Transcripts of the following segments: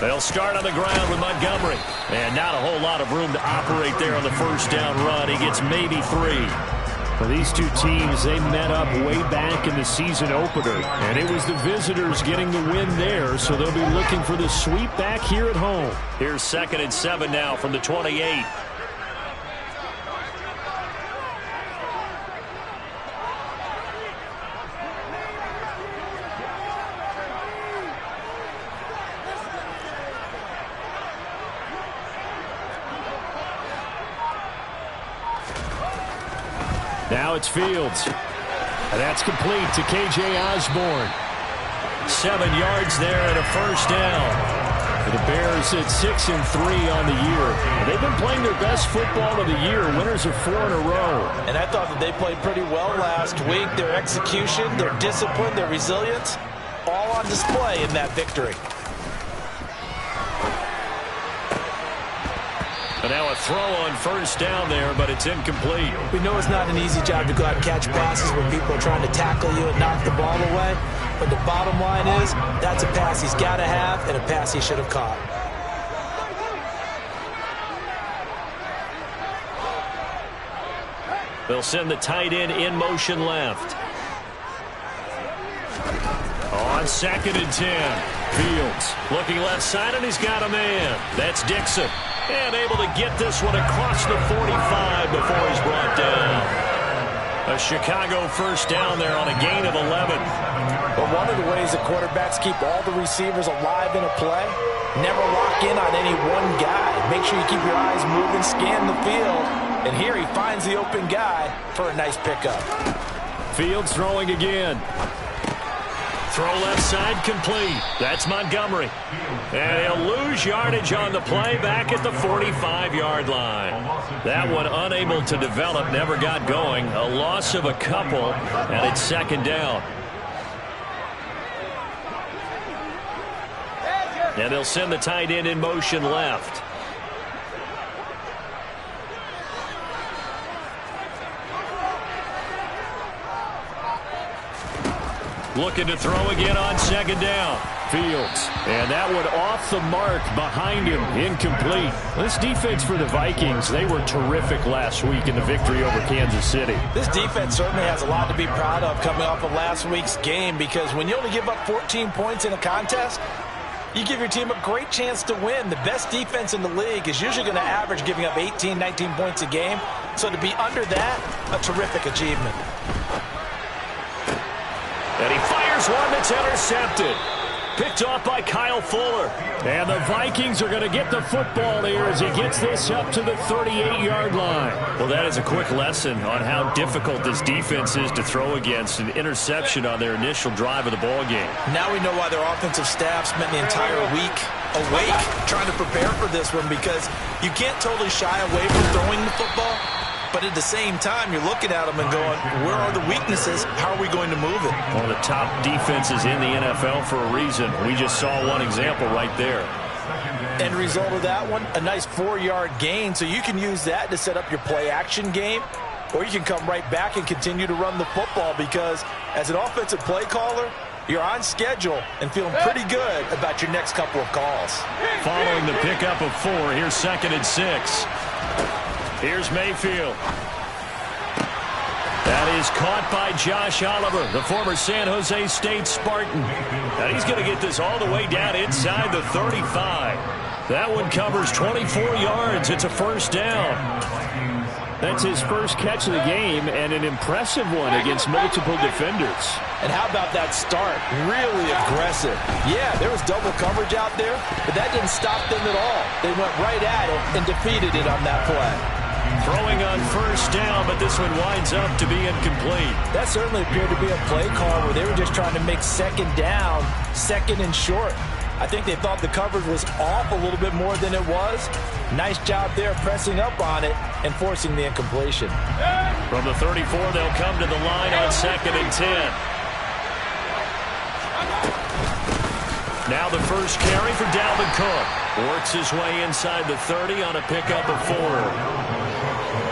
They'll start on the ground with Montgomery. And not a whole lot of room to operate there on the first down run. He gets maybe 3. Well, these two teams, they met up way back in the season opener. And it was the visitors getting the win there, so they'll be looking for the sweep back here at home. Here's 2nd and 7 now from the 28. Now it's Fields. And that's complete to K.J. Osborne. 7 yards there and a first down. For the Bears at 6-3 on the year. They've been playing their best football of the year. Winners of 4 in a row. And I thought that they played pretty well last week. Their execution, their discipline, their resilience, all on display in that victory. And now a throw on first down there, but it's incomplete. We know it's not an easy job to go out and catch passes when people are trying to tackle you and knock the ball away. But the bottom line is, that's a pass he's got to have and a pass he should have caught. They'll send the tight end in motion left. On 2nd and 10. Fields looking left side, and he's got a man. That's Dixon. And able to get this one across the 45 before he's brought down. A Chicago first down there on a gain of 11. But one of the ways that quarterbacks keep all the receivers alive in a play, never lock in on any one guy. Make sure you keep your eyes moving, scan the field. And here he finds the open guy for a nice pickup. Fields throwing again. Throw left side complete. That's Montgomery. And he'll lose yardage on the play back at the 45-yard line. That one unable to develop, never got going. A loss of a couple, and it's 2nd down. And they'll send the tight end in motion left. Looking to throw again on 2nd down. Fields. And that one off the mark behind him. Incomplete. This defense for the Vikings, they were terrific last week in the victory over Kansas City. This defense certainly has a lot to be proud of coming off of last week's game, because when you only give up 14 points in a contest, you give your team a great chance to win. The best defense in the league is usually going to average giving up 18, 19 points a game. So to be under that, a terrific achievement. And he fires one that's intercepted. Picked off by Kyle Fuller. And the Vikings are going to get the football here as he gets this up to the 38-yard line. Well, that is a quick lesson on how difficult this defense is to throw against. An interception on their initial drive of the ball game. Now we know why their offensive staff spent the entire week awake trying to prepare for this one, because you can't totally shy away from throwing the football. But at the same time, you're looking at them and going, where are the weaknesses? How are we going to move it? One of the top defenses in the NFL for a reason. We just saw one example right there. End result of that one, a nice 4-yard gain. So you can use that to set up your play-action game, or you can come right back and continue to run the football, because as an offensive play caller, you're on schedule and feeling pretty good about your next couple of calls. Following the pickup of 4, here's 2nd and 6. Here's Mayfield. That is caught by Josh Oliver, the former San Jose State Spartan. And he's going to get this all the way down inside the 35. That one covers 24 yards. It's a first down. That's his first catch of the game, and an impressive one against multiple defenders. And how about that start? Really aggressive. Yeah, there was double coverage out there, but that didn't stop them at all. They went right at it and defeated it on that play. Throwing on first down, but this one winds up to be incomplete. That certainly appeared to be a play call where they were just trying to make 2nd down, 2nd and short. I think they thought the coverage was off a little bit more than it was. Nice job there pressing up on it and forcing the incompletion. From the 34, they'll come to the line on 2nd and 10. Now the first carry for Dalvin Cook. Works his way inside the 30 on a pickup of 4.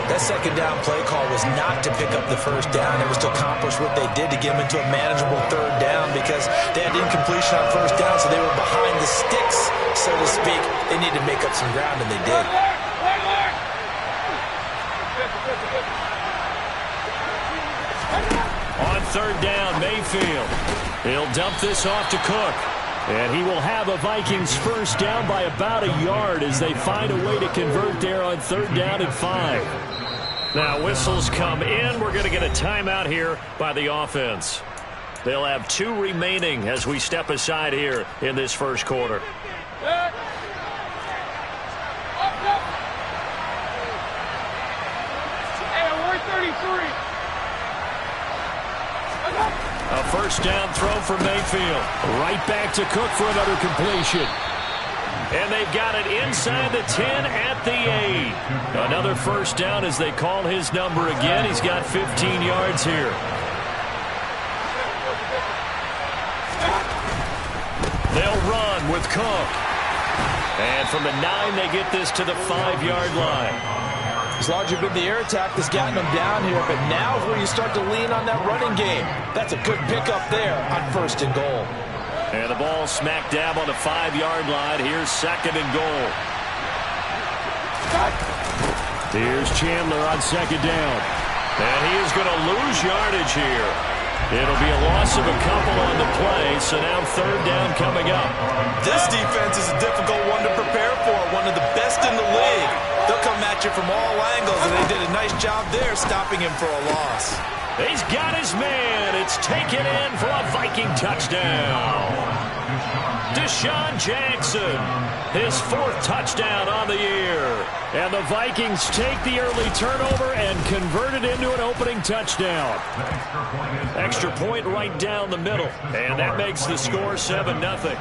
That second down play call was not to pick up the first down. It was to accomplish what they did to get them into a manageable third down because they had incompletion on first down, so they were behind the sticks, so to speak. They needed to make up some ground, and they did. On third down, Mayfield. He'll dump this off to Cook. And he will have a Vikings first down by about a yard as they find a way to convert there on third down and 5. Now whistles come in. We're going to get a timeout here by the offense. They'll have 2 remaining as we step aside here in this first quarter. A first down throw for Mayfield. Right back to Cook for another completion. And they've got it inside the 10 at the 8. Another first down as they call his number again. He's got 15 yards here. They'll run with Cook. And from the 9, they get this to the 5-yard line. It's largely been the air attack that's gotten them down here, but now is where you start to lean on that running game. That's a good pickup there on first and goal. And the ball smack dab on the 5-yard line. Here's second and goal. Here's Chandler on second down. And he is going to lose yardage here. It'll be a loss of a couple on the play, so now third down coming up. This defense is a difficult one to prepare for, one of the best in the league. They'll come at you from all angles, and they did a nice job there stopping him for a loss. He's got his man. It's taken in for a Viking touchdown. Deshaun Jackson, his 4th touchdown on the year. And the Vikings take the early turnover and convert it into an opening touchdown. Extra point right down the middle. And that makes the score 7-0.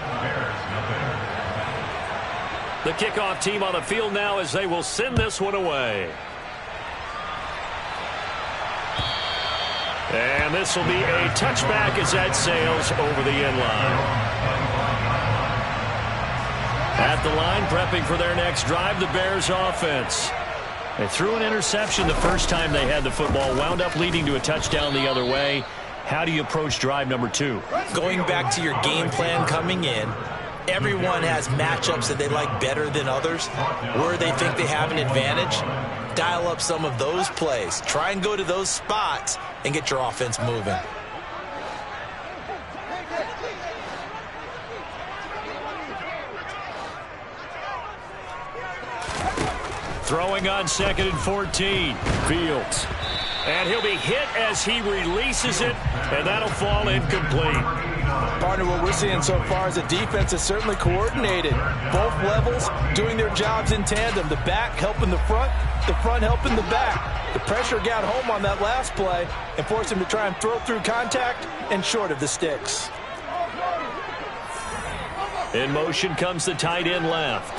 The kickoff team on the field now as they will send this one away. And this will be a touchback as that sails over the end line. At the line, prepping for their next drive, the Bears offense. They threw an interception the first time they had the football, wound up leading to a touchdown the other way. How do you approach drive number 2? Going back to your game plan coming in, everyone has matchups that they like better than others, where they think they have an advantage. Dial up some of those plays. Try and go to those spots and get your offense moving. Throwing on 2nd and 14. Fields. And he'll be hit as he releases it, and that'll fall incomplete. Partner, what we're seeing so far is the defense is certainly coordinated. Both levels doing their jobs in tandem. The back helping the front helping the back. The pressure got home on that last play and forced him to try and throw through contact and short of the sticks. In motion comes the tight end left.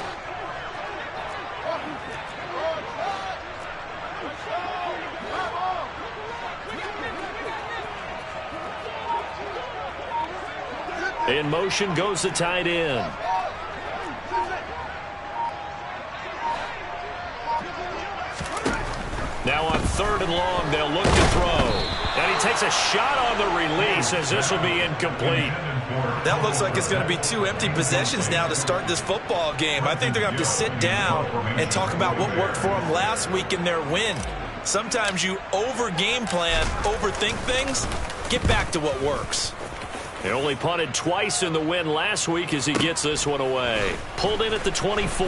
In motion goes the tight end. Now on 3rd and long, they'll look to throw. And he takes a shot on the release as this will be incomplete. That looks like it's going to be 2 empty possessions now to start this football game. I think they're going to have to sit down and talk about what worked for them last week in their win. Sometimes you over-game plan, overthink things. Get back to what works. He only punted twice in the win last week as he gets this one away. Pulled in at the 24.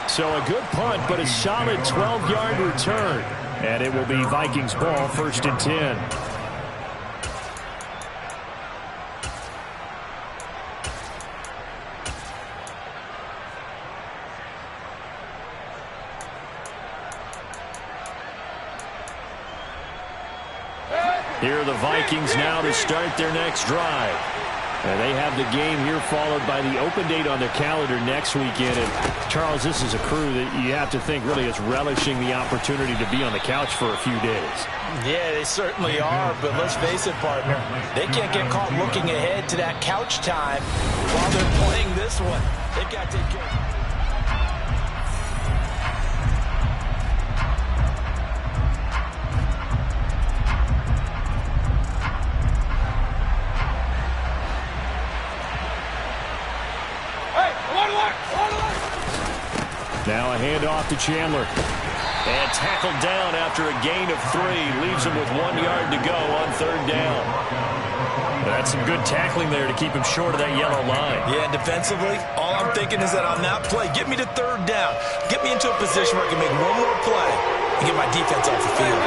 So a good punt, but a solid 12-yard return. And it will be Vikings ball, 1st and 10. Here are the Vikings now to start their next drive. And they have the game here followed by the open date on their calendar next weekend. And Charles, this is a crew that you have to think really is relishing the opportunity to be on the couch for a few days. Yeah, they certainly are, but let's face it, partner. They can't get caught looking ahead to that couch time while they're playing this one. They've got to take care. now. A handoff to Chandler. And tackled down after a gain of 3. Leaves him with 1 yard to go on 3rd down. That's some good tackling there to keep him short of that yellow line. Yeah, defensively, all I'm thinking is that on that play, get me to 3rd down. Get me into a position where I can make one more play and get my defense off the field.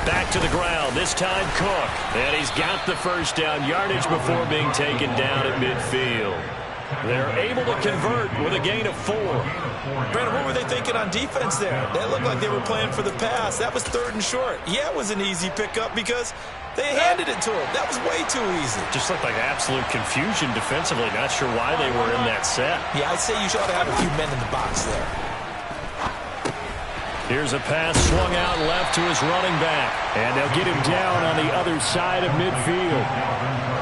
Back to the ground, this time Cook. And he's got the 1st down yardage before being taken down at midfield. They're able to convert with a gain of 4. Brandon, what were they thinking on defense there? They looked like they were playing for the pass. That was 3rd and short. Yeah, it was an easy pickup because they handed it to him. That was way too easy. Just looked like absolute confusion defensively. Not sure why they were in that set. Yeah, I'd say you should have a few men in the box there. Here's a pass swung out left to his running back. And they'll get him down on the other side of midfield.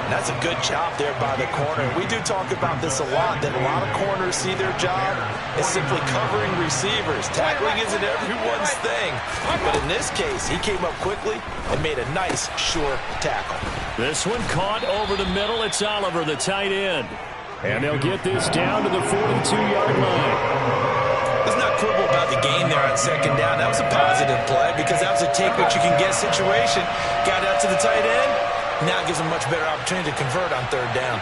That's a good job there by the corner. We do talk about this a lot, that a lot of corners see their job as simply covering receivers. Tackling isn't everyone's thing. But in this case, he came up quickly and made a nice, sure tackle. This one caught over the middle. It's Oliver, the tight end. And they'll get this down to the 42-yard line. Let's not quibble about the gain there on 2nd down. That was a positive play because that was a take-what-you-can-get situation. Got out to the tight end. Now gives them a much better opportunity to convert on 3rd down.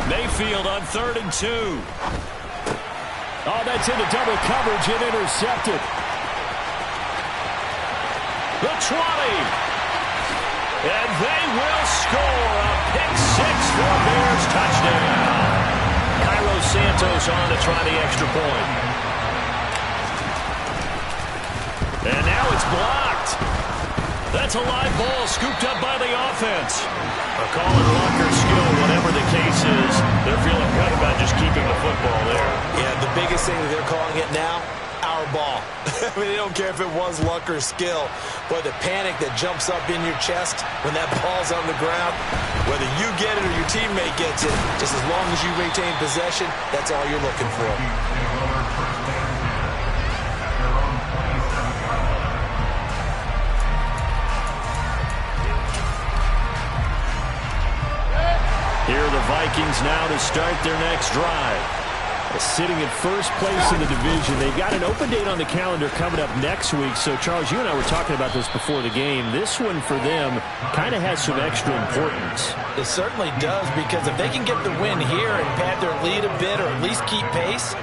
Mayfield on 3rd and 2. Oh, that's into double coverage and intercepted. The 20. And they will score a pick-6 for Bears touchdown. Cairo Santos on to try the extra point. And now it's blocked. That's a live ball scooped up by the offense. They'll call it luck or skill, whatever the case is. They're feeling good about just keeping the football there. Yeah, the biggest thing that they're calling it now, our ball. I mean, they don't care if it was luck or skill. But the panic that jumps up in your chest when that ball's on the ground, whether you get it or your teammate gets it, just as long as you retain possession, that's all you're looking for. Here are the Vikings now to start their next drive. Sitting in first place in the division. They've got an open date on the calendar coming up next week. So, Charles, you and I were talking about this before the game. This one for them kind of has some extra importance. It certainly does, because if they can get the win here and pad their lead a bit or at least keep pace,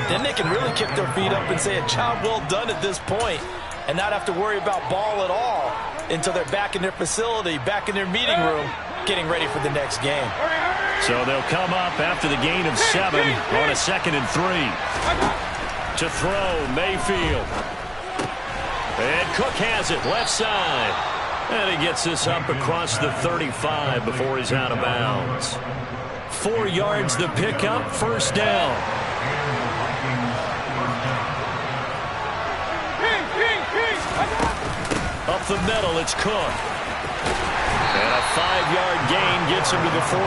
then they can really kick their feet up and say a job well done at this point and not have to worry about ball at all until they're back in their facility, back in their meeting room, getting ready for the next game. So they'll come up after the gain of 7 on a 2nd and 3. To throw, Mayfield. And Cook has it, left side. And he gets this up across the 35 before he's out of bounds. 4 yards the pickup, 1st down. Up the middle, it's Cook. And a 5-yard gain gets him to the 42.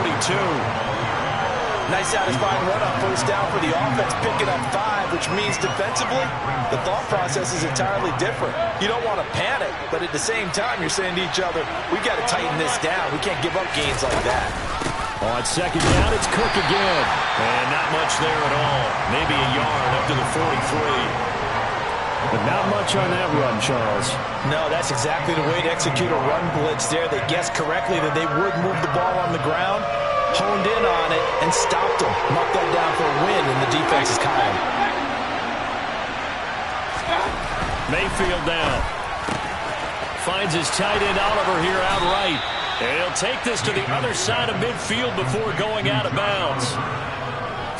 Nice satisfying run on 1st down for the offense, picking up 5, which means defensively, the thought process is entirely different. You don't want to panic, but at the same time, you're saying to each other, we've got to tighten this down. We can't give up gains like that. On 2nd down, it's Cook again. And not much there at all. Maybe a yard up to the 43. But not much on that run, Charles. No, that's exactly the way to execute a run blitz there. They guessed correctly that they would move the ball on the ground, honed in on it, and stopped them. Marked that down for a win in the defense's column. Mayfield now. Finds his tight end Oliver here outright. And he'll take this to the other side of midfield before going out of bounds.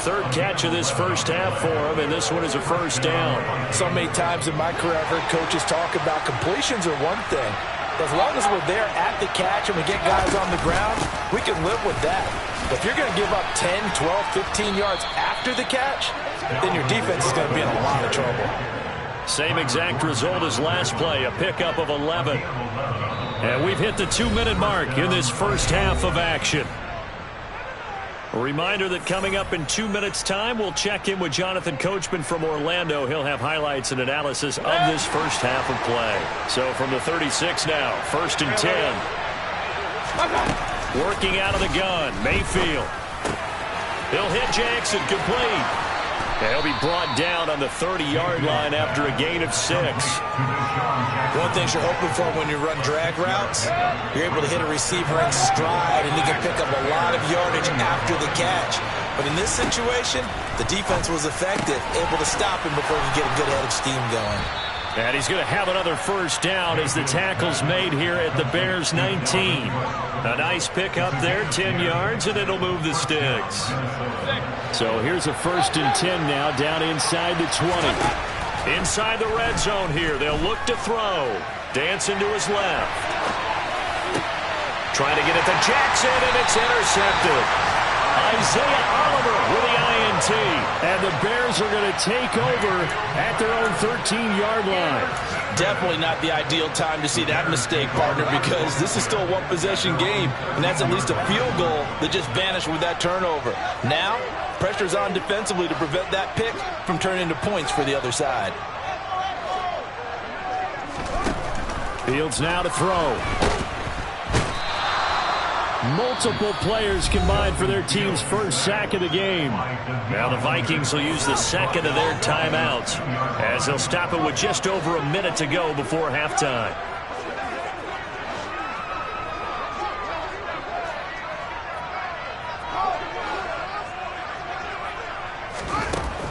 3rd catch of this 1st half for him, and this one is a 1st down. So many times in my career I've heard coaches talk about completions are one thing. As long as we're there at the catch and we get guys on the ground, we can live with that. But if you're going to give up 10, 12, 15 yards after the catch, then your defense is going to be in a lot of trouble. Same exact result as last play, a pickup of 11. And we've hit the 2-minute mark in this 1st half of action. A reminder that coming up in 2 minutes' time, we'll check in with Jonathan Coachman from Orlando. He'll have highlights and analysis of this 1st half of play. So from the 36 now, 1st and 10. Working out of the gun, Mayfield. He'll hit Jackson, complete. And he'll be brought down on the 30-yard line after a gain of 6. One thing you're hoping for when you run drag routes, you're able to hit a receiver in stride, and he can pick up a lot of yardage after the catch. But in this situation, the defense was effective, able to stop him before he could get a good head of steam going. And he's going to have another first down as the tackle's made here at the Bears' 19. A nice pick up there, 10 yards, and it'll move the sticks. So here's a 1st and 10 now, down inside the 20. Inside the red zone here, they'll look to throw. Dancing to his left. Trying to get it to Jackson, and it's intercepted. Isaiah Oliver with the INT. And the Bears are going to take over at their own 13-yard line. Definitely not the ideal time to see that mistake, partner, because this is still a one-possession game, and that's at least a field goal that just vanished with that turnover. Now, pressure's on defensively to prevent that pick from turning into points for the other side. Fields now to throw. Multiple players combined for their team's first sack of the game. Now the Vikings will use the second of their timeouts as they'll stop it with just over a minute to go before halftime.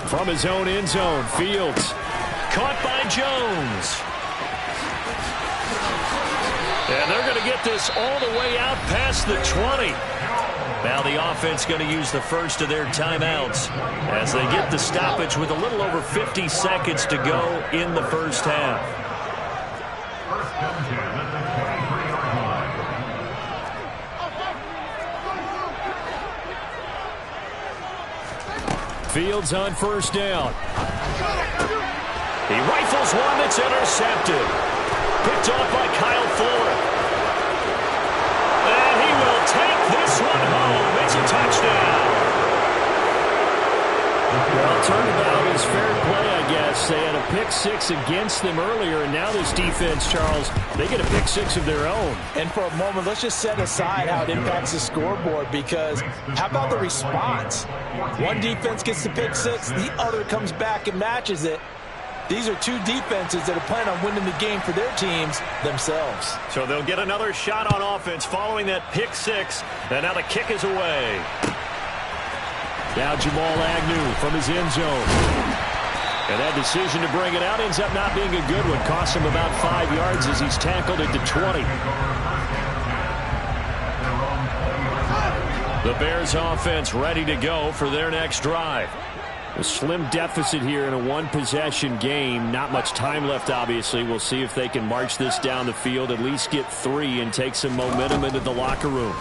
From his own end zone, Fields. Caught by Jones. And they're going to get this all the way out past the 20. Now the offense going to use the first of their timeouts as they get the stoppage with a little over 50 seconds to go in the first half. Fields on first down. He rifles one that's intercepted. Picked off by Kyle Fuller. And he will take this one home. It's a touchdown. Well, turnabout is fair play, I guess. They had a pick 6 against them earlier, and now this defense, Charles, they get a pick 6 of their own. And for a moment, let's just set aside how it impacts the scoreboard, because how about the response? One defense gets the pick 6, the other comes back and matches it. These are two defenses that are planning on winning the game for their teams themselves. So they'll get another shot on offense following that pick 6, and now the kick is away. Now Jamal Agnew from his end zone. And that decision to bring it out ends up not being a good one. Cost him about 5 yards as he's tackled at the 20. The Bears offense ready to go for their next drive. A slim deficit here in a one-possession game. Not much time left, obviously. We'll see if they can march this down the field, at least get 3, and take some momentum into the locker room.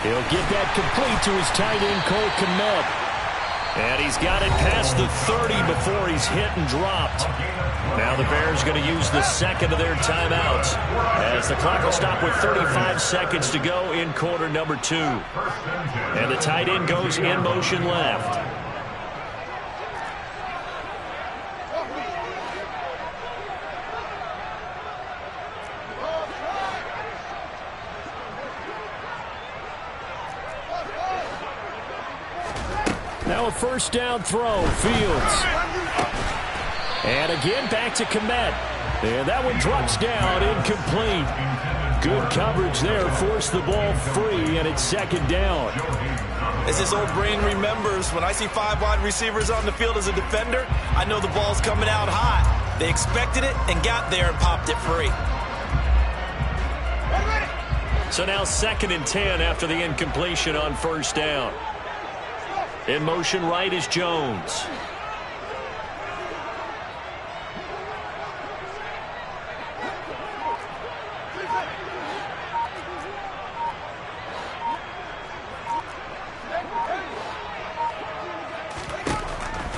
He'll get that complete to his tight end, Cole Kmet. And he's got it past the 30 before he's hit and dropped. Now the Bears going to use the second of their timeouts as the clock will stop with 35 seconds to go in quarter number 2. And the tight end goes in motion left. Now a first down throw, Fields. And again back to Kmet. And that one drops down, incomplete. Good coverage there, forced the ball free, and it's second down. As this old brain remembers, when I see 5 wide receivers on the field as a defender, I know the ball's coming out hot. They expected it and got there and popped it free. So now 2nd and 10 after the incompletion on first down. In motion right is Jones.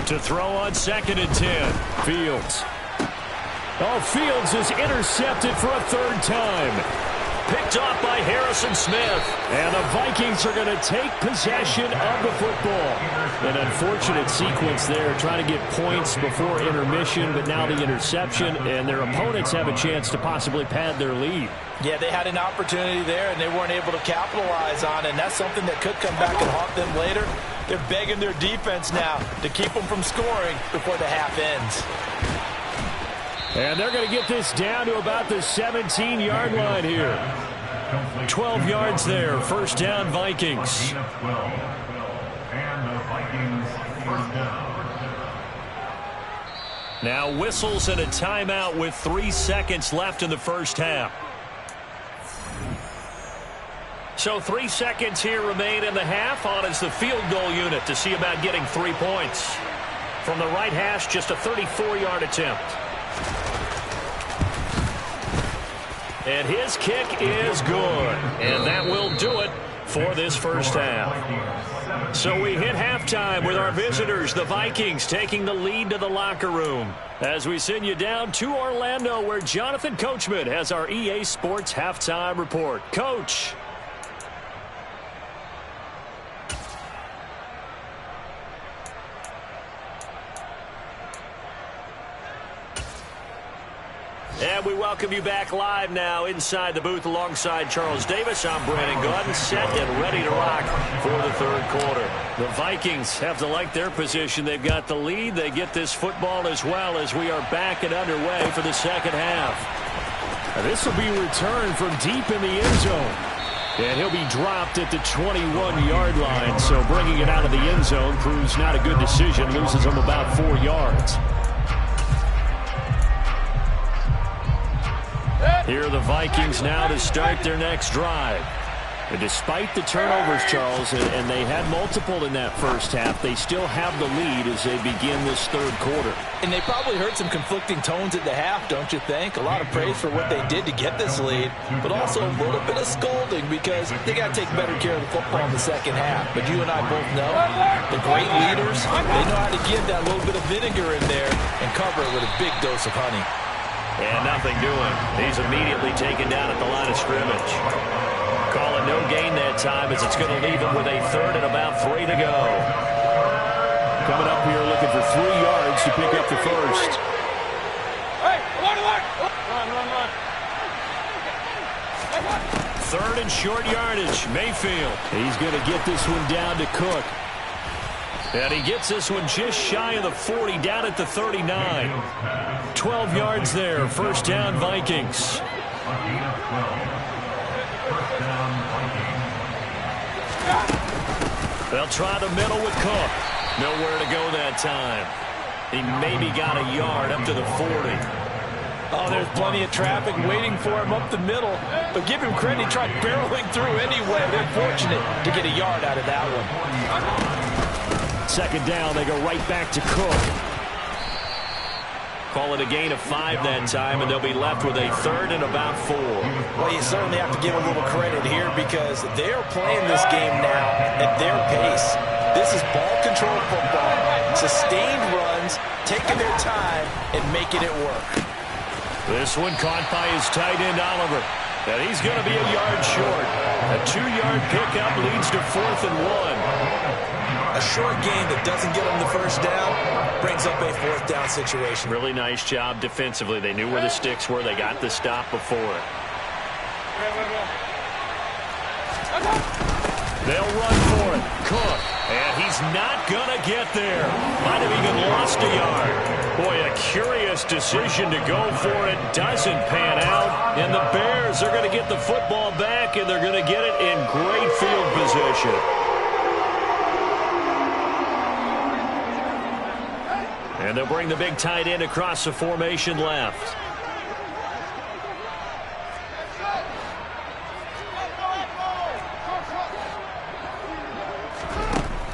To throw on 2nd and 10. Fields. Oh, Fields is intercepted for a 3rd time. Picked off by Harrison Smith. And the Vikings are going to take possession of the football. An unfortunate sequence there, trying to get points before intermission, but now the interception, and their opponents have a chance to possibly pad their lead. Yeah, they had an opportunity there, and they weren't able to capitalize on it, and that's something that could come back and haunt them later. They're begging their defense now to keep them from scoring before the half ends. And they're going to get this down to about the 17-yard line here. 12 yards there. First down, Vikings. Now whistles and a timeout with 3 seconds left in the first half. So 3 seconds here remain in the half. On is the field goal unit to see about getting 3 points. From the right hash, just a 34-yard attempt. And his kick is good. And that will do it for this first half. So we hit halftime with our visitors, the Vikings, taking the lead to the locker room. As we send you down to Orlando, where Jonathan Coachman has our EA Sports halftime report. Coach. And we welcome you back live now inside the booth alongside Charles Davis. I'm Brandon Gunn, set and ready to rock for the third quarter. The Vikings have to like their position. They've got the lead. They get this football as well as we are back and underway for the second half. Now this will be returned from deep in the end zone. And he'll be dropped at the 21-yard line. So bringing it out of the end zone proves not a good decision. Loses him about 4 yards. Here are the Vikings now to start their next drive. And despite the turnovers, Charles, and they had multiple in that first half, they still have the lead as they begin this third quarter. And they probably heard some conflicting tones at the half, don't you think? A lot of praise for what they did to get this lead, but also a little bit of scolding because they got to take better care of the football in the second half. But you and I both know the great leaders, they know how to give that little bit of vinegar in there and cover it with a big dose of honey. And nothing doing. He's immediately taken down at the line of scrimmage. Call it no gain that time as it's going to leave him with a third and about 3 to go. Coming up here looking for 3 yards to pick up the first. Hey, run. Third and short yardage. Mayfield. He's going to get this one down to Cook. And he gets this one just shy of the 40, down at the 39. 12 yards there. First down, Vikings. They'll try the middle with Cook. Nowhere to go that time. He maybe got a yard up to the 40. Oh, there's plenty of traffic waiting for him up the middle. But give him credit, he tried barreling through anyway. They're fortunate to get a yard out of that one. Second down, they go right back to Cook. Call it a gain of 5 that time, and they'll be left with a third and about 4. Well, you certainly have to give a little credit here because they're playing this game now at their pace. This is ball control football, sustained runs, taking their time, and making it work. This one caught by his tight end, Oliver. And he's going to be a yard short. A 2-yard pickup leads to 4th and 1. A short gain that doesn't get them the first down brings up a 4th down situation. Really nice job defensively. They knew where the sticks were. They got the stop before it. They'll run for it. Cook. And he's not going to get there. Might have even lost a yard. Boy, a curious decision to go for it. Doesn't pan out. And the Bears are going to get the football back, and they're going to get it in great field position. And they'll bring the big tight end across the formation left.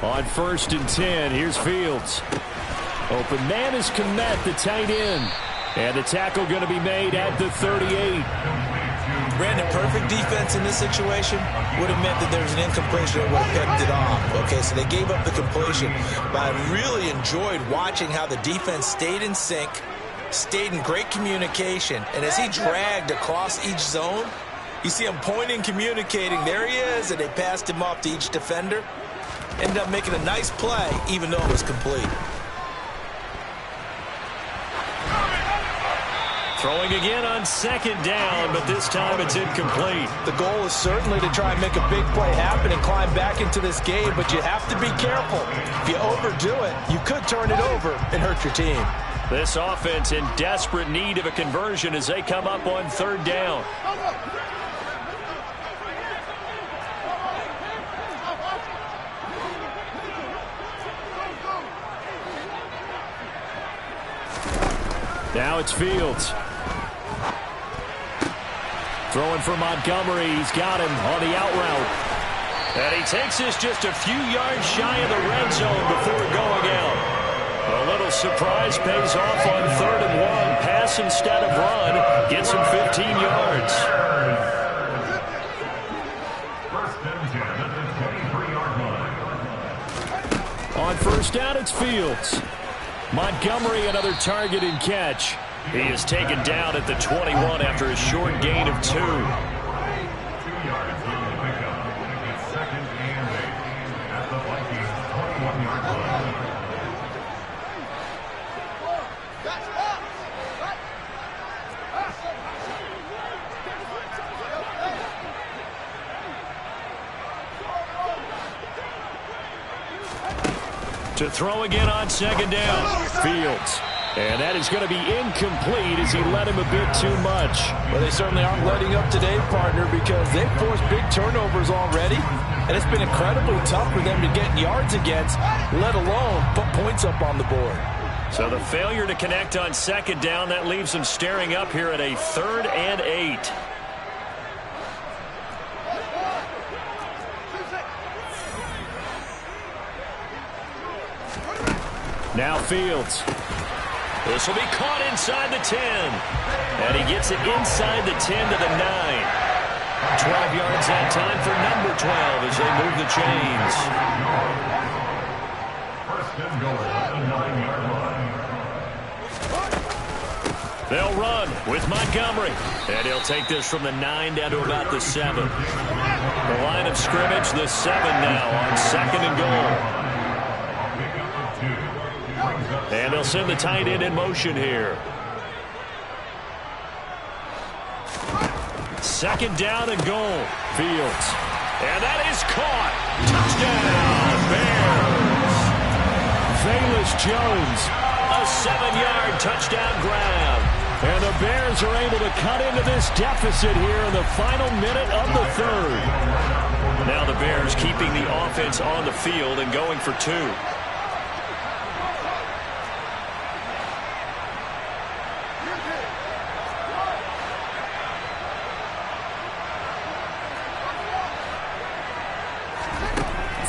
On 1st and 10, here's Fields. Open man is Kmet, the tight end. And the tackle going to be made at the 38. Brandon, perfect defense in this situation would have meant that there was an incompletion that would have picked it off. Okay, so they gave up the completion. But I really enjoyed watching how the defense stayed in sync, stayed in great communication. And as he dragged across each zone, You see him pointing, communicating. There he is, and they passed him off to each defender. Ended up making a nice play, even though it was complete. Throwing again on second down, but this time it's incomplete. The goal is certainly to try and make a big play happen and climb back into this game, but you have to be careful. If you overdo it, you could turn it over and hurt your team. This offense in desperate need of a conversion as they come up on third down. Now it's Fields. Throwing for Montgomery. He's got him on the out route. And he takes this just a few yards shy of the red zone before going out. A little surprise pays off on 3rd and 1. Pass instead of run. Gets him 15 yards. On first down, it's Fields. Montgomery, another target and catch. He is taken down at the 21 after a short gain of 2. 2 yards on the pickup. It's 2nd and 8 at the Vikings 21-yard line. To throw again on second down. Fields. And that is going to be incomplete as he let him a bit too much. Well, they certainly aren't letting up today, partner, because they've forced big turnovers already. And it's been incredibly tough for them to get yards against, let alone put points up on the board. So the failure to connect on second down, that leaves them staring up here at a 3rd and 8. Now Fields. This will be caught inside the 10. And he gets it inside the 10 to the 9. 12 yards that time for number 12 as they move the chains. First and goal at the 9-yard line. They'll run with Montgomery. And he'll take this from the 9 down to about the 7. The line of scrimmage, the 7 now on 2nd and goal. And they'll send the tight end in motion here. 2nd down and goal. Fields. And that is caught. Touchdown, Bears. Velus Jones. A 7-yard touchdown grab. And the Bears are able to cut into this deficit here in the final minute of the 3rd. Now the Bears keeping the offense on the field and going for 2.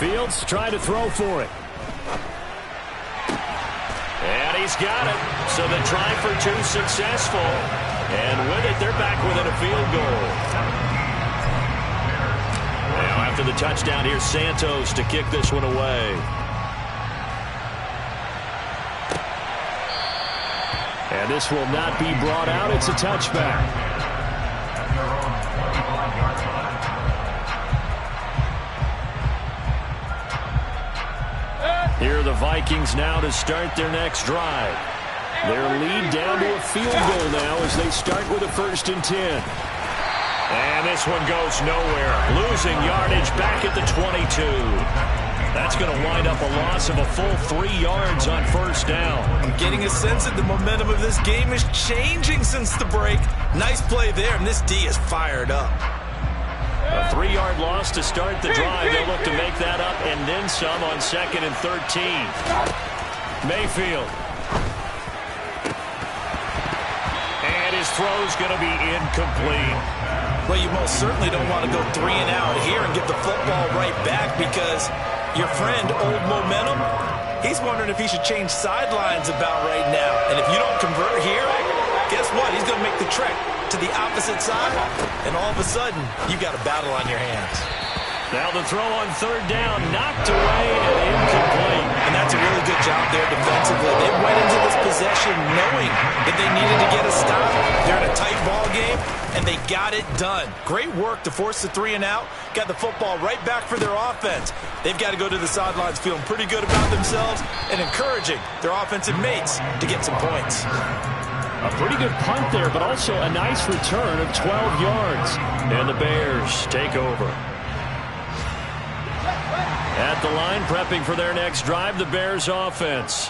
Fields trying to throw for it. And he's got it. So the try for 2 successful. And with it, they're back within a field goal. Now after the touchdown, here's Santos to kick this one away. And this will not be brought out. It's a touchback. Here are the Vikings now to start their next drive. Their lead down to a field goal now as they start with a 1st and 10. And this one goes nowhere. Losing yardage back at the 22. That's going to wind up a loss of a full 3 yards on 1st down. I'm getting a sense that the momentum of this game is changing since the break. Nice play there, and this D is fired up. A 3-yard loss to start the drive. They'll look to make that up and then some on 2nd and 13. Mayfield. And his throw's going to be incomplete. Well, you most certainly don't want to go 3 and out here and get the football right back because your friend, Old Momentum, he's wondering if he should change sidelines about right now. And if you don't convert here, guess what? He's going to make the trek to the opposite side, and all of a sudden, you got a battle on your hands. Now the throw on 3rd down, knocked away and incomplete. And that's a really good job there defensively. They went into this possession knowing that they needed to get a stop. They're in a tight ball game, and they got it done. Great work to force the 3 and out. Got the football right back for their offense. They've got to go to the sidelines feeling pretty good about themselves and encouraging their offensive mates to get some points. A pretty good punt there, but also a nice return of 12 yards. And the Bears take over. At the line, prepping for their next drive, the Bears offense.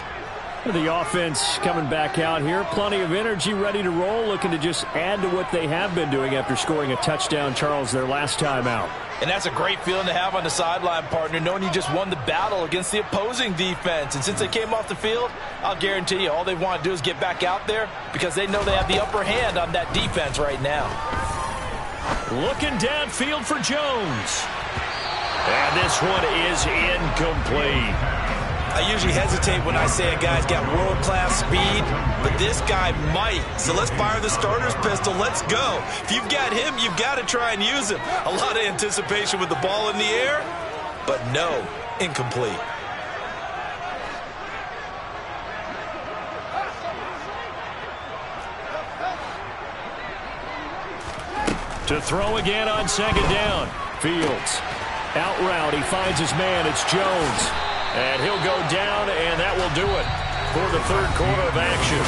The offense coming back out here. Plenty of energy, ready to roll, looking to just add to what they have been doing after scoring a touchdown, Charles, their last time out. And that's a great feeling to have on the sideline, partner, knowing you just won the battle against the opposing defense. And since they came off the field, I'll guarantee you all they want to do is get back out there because they know they have the upper hand on that defense right now. Looking downfield for Jones. And this one is incomplete. I usually hesitate when I say a guy's got world-class speed, but this guy might. So let's fire the starter's pistol. Let's go. If you've got him, you've got to try and use him. A lot of anticipation with the ball in the air, but no, incomplete. To throw again on second down. Fields. Out route. He finds his man. It's Jones. And he'll go down, and that will do it for the third quarter of action.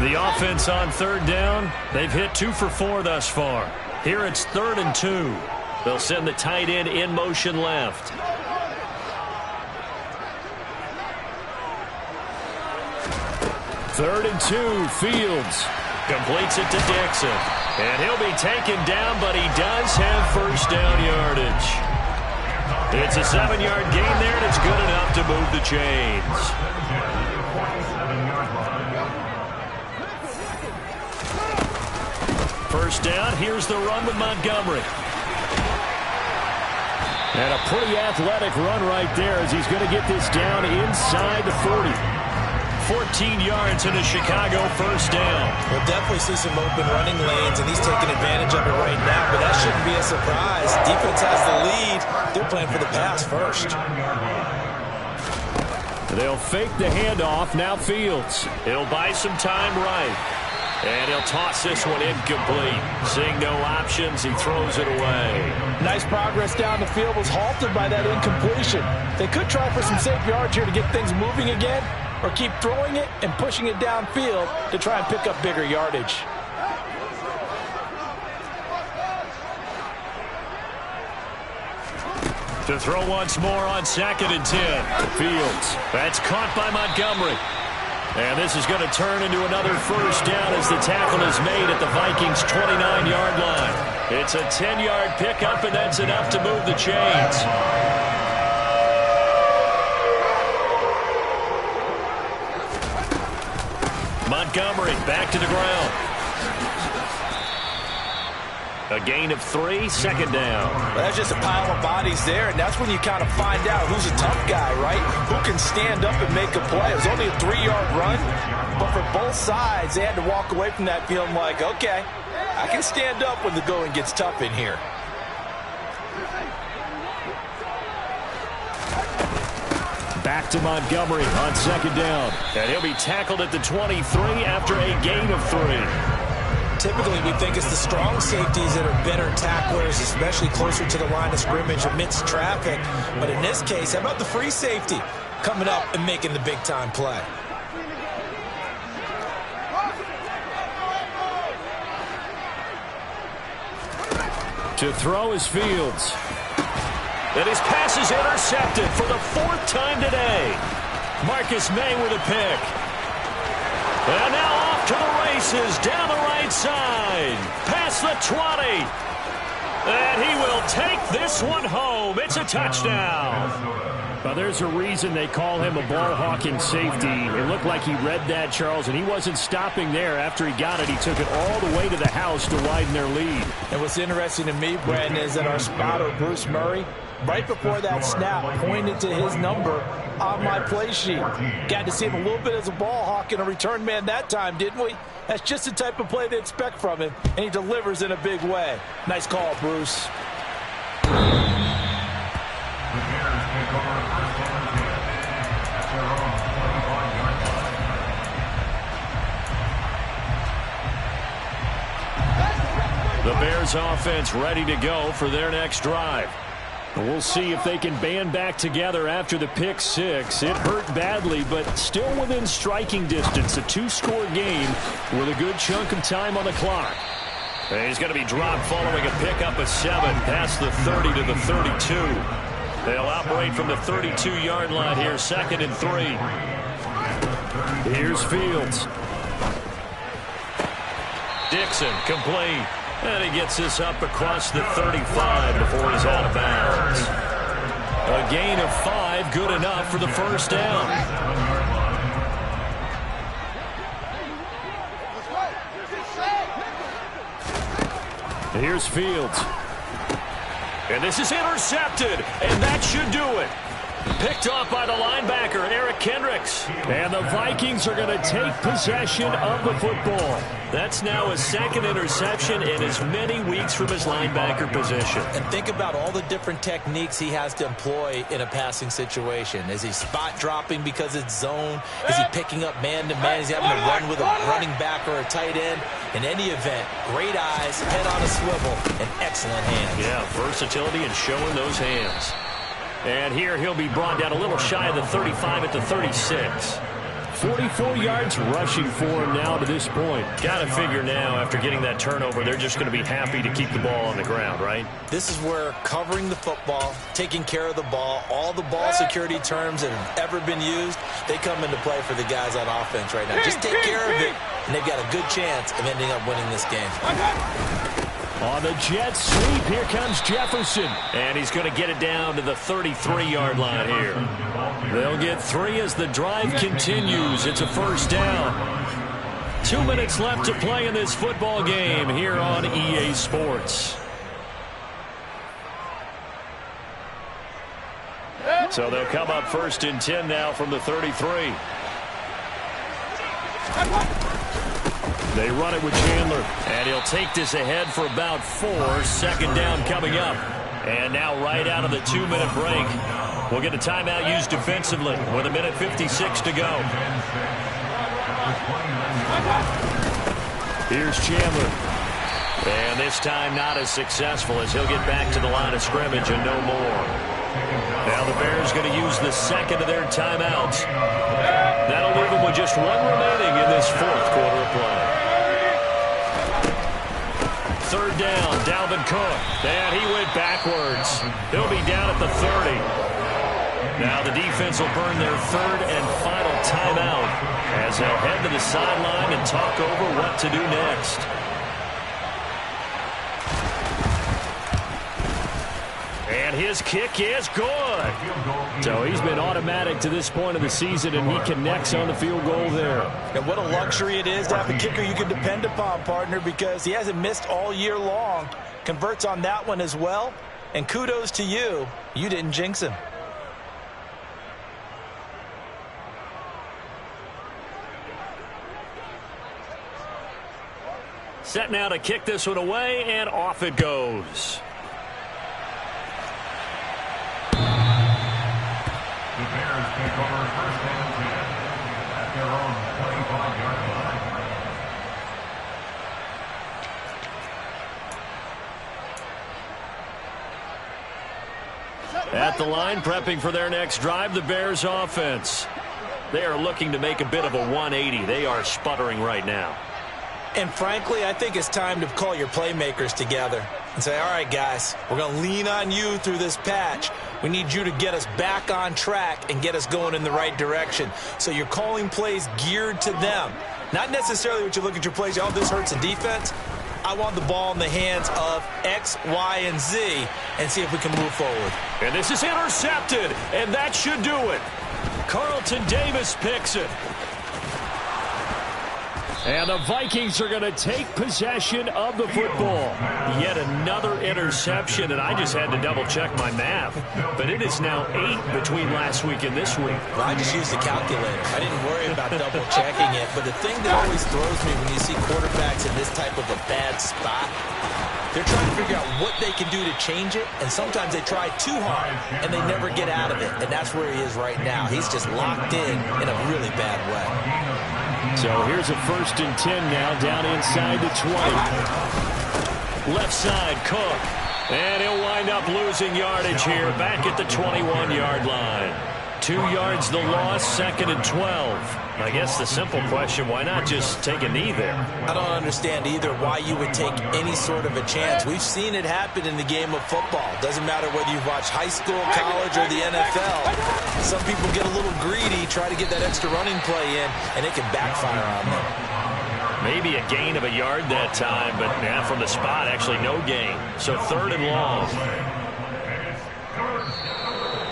The offense on third down, they've hit 2 for 4 thus far. Here it's 3rd and 2. They'll send the tight end in motion left. Third and 2, Fields. Completes it to Dixon. And he'll be taken down, but he does have first down yardage. It's a 7-yard gain there, and it's good enough to move the chains. First down, here's the run with Montgomery. And a pretty athletic run right there as he's going to get this down inside the 40. 14 yards in a Chicago first down. We'll definitely see some open running lanes, and he's taking advantage of it right now, but that shouldn't be a surprise. Defense has the lead. They're playing for the pass first. They'll fake the handoff. Now Fields. He'll buy some time right. And he'll toss this one incomplete. Seeing no options, he throws it away. Nice progress down the field, was halted by that incompletion. They could try for some safe yards here to get things moving again, or keep throwing it and pushing it downfield to try and pick up bigger yardage. To throw once more on 2nd and 10. Fields. That's caught by Montgomery. And this is going to turn into another first down as the tackle is made at the Vikings' 29-yard line. It's a 10-yard pickup, and that's enough to move the chains. Montgomery back to the ground. A gain of 3, 2nd down. Well, that's just a pile of bodies there, and that's when you kind of find out who's a tough guy, right? Who can stand up and make a play. It was only a 3-yard run, but for both sides, they had to walk away from that feeling like, okay, I can stand up when the going gets tough in here. Back to Montgomery on 2nd down. And he'll be tackled at the 23 after a gain of 3. Typically, we think it's the strong safeties that are better tacklers, especially closer to the line of scrimmage amidst traffic. But in this case, how about the free safety coming up and making the big-time play? To throw is Fields. And his pass is intercepted for the 4th time today. Marcus May with a pick. And now off to the races down the right side. Past the 20. And he will take this one home. It's a touchdown. Well, there's a reason they call him a ball-hawking safety. It looked like he read that, Charles, and he wasn't stopping there. After he got it, he took it all the way to the house to widen their lead. And what's interesting to me, Brandon, is that our spotter, Bruce Murray, right before that snap, pointed to his number on my play sheet. Got to see him a little bit as a ball hawk and a return man that time, didn't we? That's just the type of play they expect from him, and he delivers in a big way. Nice call, Bruce. The Bears take over first and 10 at their own 25-yard line. The Bears offense ready to go for their next drive. We'll see if they can band back together after the pick six. It hurt badly, but still within striking distance. A two-score game with a good chunk of time on the clock. And he's going to be dropped following a pickup of 7 past the 30 to the 32. They'll operate from the 32-yard line here, 2nd and 3. Here's Fields. Dixon complete. And he gets this up across the 35 before he's out of bounds. A gain of 5, good enough for the first down. Here's Fields. And this is intercepted, and that should do it. Picked off by the linebacker, Eric Kendricks. And the Vikings are going to take possession of the football. That's now his 2nd interception in as many weeks from his linebacker position. And think about all the different techniques he has to employ in a passing situation. Is he spot dropping because it's zone? Is he picking up man-to-man? Is he having to run with a running back or a tight end? In any event, great eyes, head on a swivel, and excellent hands. Yeah, versatility and showing those hands. And here he'll be brought down a little shy of the 35 at the 36. 44 yards rushing for him now to this point. Got to figure now, after getting that turnover, they're just going to be happy to keep the ball on the ground, right? This is where covering the football, taking care of the ball, all the ball security terms that have ever been used, they come into play for the guys on offense right now. Just take care of it, and they've got a good chance of ending up winning this game. On the jet sweep, here comes Jefferson. And he's going to get it down to the 33-yard line here. They'll get 3 as the drive continues. It's a first down. 2 minutes left to play in this football game here on EA Sports. So they'll come up 1st and 10 now from the 33. They run it with Chandler. And he'll take this ahead for about 4. 2nd down coming up. And now right out of the 2-minute break, we'll get a timeout used defensively with 1:56 to go. Here's Chandler. And this time not as successful, as he'll get back to the line of scrimmage and no more. Now the Bears going to use the 2nd of their timeouts. That'll leave them with just 1 remaining in this 4th quarter of play. 3rd down, Dalvin Cook. And he went backwards. He'll be down at the 30. Now the defense will burn their 3rd and final timeout as they'll head to the sideline and talk over what to do next. And his kick is good. So he's been automatic to this point of the season, and he connects on the field goal there. And what a luxury it is to have a kicker you can depend upon, partner, because he hasn't missed all year long. Converts on that one as well. And kudos to you. You didn't jinx him. Set now to kick this one away, and off it goes. The Bears take over 1st and 10 at their own 25-yard line. At the line, prepping for their next drive, the Bears offense. They are looking to make a bit of a 180. They are sputtering right now. And frankly, I think it's time to call your playmakers together and say, all right, guys, we're going to lean on you through this patch. We need you to get us back on track and get us going in the right direction. So you're calling plays geared to them. Not necessarily what you look at your plays, oh, this hurts the defense. I want the ball in the hands of X, Y, and Z and see if we can move forward. And this is intercepted, and that should do it. Carlton Davis picks it. And the Vikings are going to take possession of the football. Yet another interception, and I just had to double-check my math. But it is now 8 between last week and this week. Well, I just used the calculator. I didn't worry about double-checking it. But the thing that always throws me when you see quarterbacks in this type of a bad spot, they're trying to figure out what they can do to change it, and sometimes they try too hard, and they never get out of it. And that's where he is right now. He's just locked in a really bad way. So here's a 1st and 10 now, down inside the 20. Left side, Cook. And he'll wind up losing yardage here, back at the 21-yard line. 2 yards the loss, 2nd and 12. I guess the simple question, why not just take a knee there? I don't understand either why you would take any sort of a chance. We've seen it happen in the game of football. Doesn't matter whether you've watched high school, college, or the NFL. Some people get a little greedy, try to get that extra running play in, and it can backfire on them. Maybe a gain of a yard that time, but yeah, from the spot, actually no gain. So 3rd and long.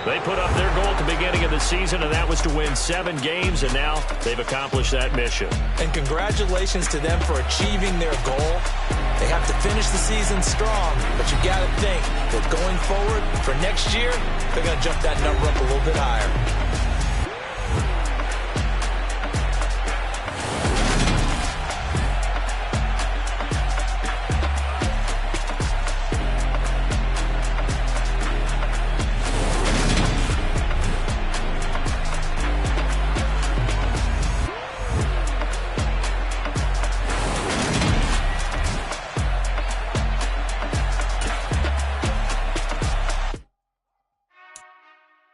They put up their goal at the beginning of the season, and that was to win 7 games, and now they've accomplished that mission. And congratulations to them for achieving their goal. They have to finish the season strong, but you got to think that going forward for next year, they're going to jump that number up a little bit higher.